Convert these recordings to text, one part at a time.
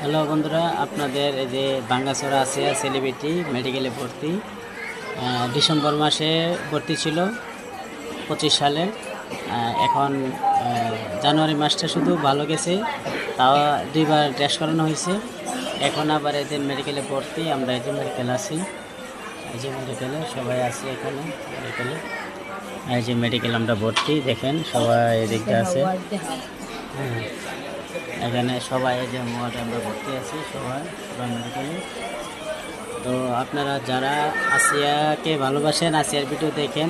Hello বন্ধুরা, আপনাদের এই যে ভাঙ্গাচোরা আছে সেলিব্রিটি মেডিকেলে ভর্তি। ডিসেম্বর মাসে ভর্তি ছিল 25 সালে। এখন জানুয়ারি মাসটা শুধু ভালো গেছে, তাও 2বার টেস্ট করানো হয়েছে। এখন আবার এই যে মেডিকেলে ভর্তি, আমরা এই যে মেডিকেল আছি, এই যে মেডিকেলে সবাই আছি এখানে মেডিকেলে। এই যে মেডিকেল আমরা ভর্তি, দেখেন সবাই এদিকে আছে। হ্যাঁ, এখানে সবাই এই যে ওয়ার্ডে আমরা ভর্তি আছি, সবাই মেডিকেলে। তো আপনারা যারা আসিয়াকে ভালোবাসেন, আসিয়ার ভিডিও দেখেন,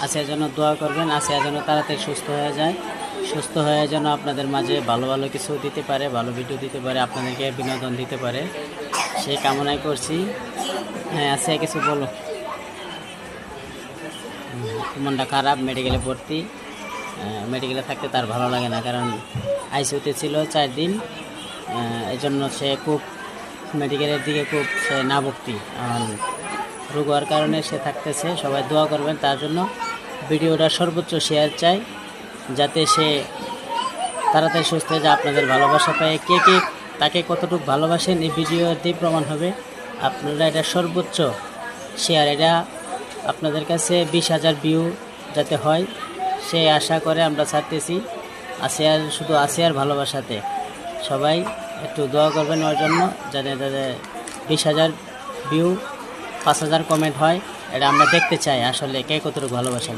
আসিয়ার জন্য দোয়া করবেন, আসিয়া যেন তাড়াতাড়ি সুস্থ হয়ে যায়, সুস্থ হয়ে যেন আপনাদের মাঝে ভালো ভালো কিছু দিতে পারে, ভালো ভিডিও দিতে পারে, আপনাদেরকে বিনোদন দিতে পারে, সেই কামনাই করছি। হ্যাঁ আসিয়া, কিছু বলো। মনটা খারাপ, মেডিকেলে ভর্তি। মেডিকেলে থাকতে তার ভালো লাগে না, কারণ আইসিইউতে ছিল 4 দিন। এই জন্য সে খুব মেডিকেলের দিকে খুব সে না ভক্তি, রোগ হওয়ার কারণে সে থাকতেছে। সবাই দোয়া করবেন তার জন্য। ভিডিওটা সর্বোচ্চ শেয়ার চাই, যাতে সে তাড়াতাড়ি সুস্থ হয়ে যায়। আপনাদের ভালোবাসা পায়, কে কে তাকে কতটুকু ভালোবাসেন এই ভিডিওতেই প্রমাণ হবে। আপনারা এটা সর্বোচ্চ শেয়ার, এটা আপনাদের কাছে 20,000 ভিউ যাতে হয় সেই আশা করে আমরা ছাড়তেছি। আসিয়ার, শুধু আসিয়ার ভালোবাসাতে সবাই একটু দোয়া করবেন ওর জন্য, যাতে 20,000 ভিউ, 5,000 কমেন্ট হয়। এটা আমরা দেখতে চাই আসলে কে কতটুকু ভালোবাসেন।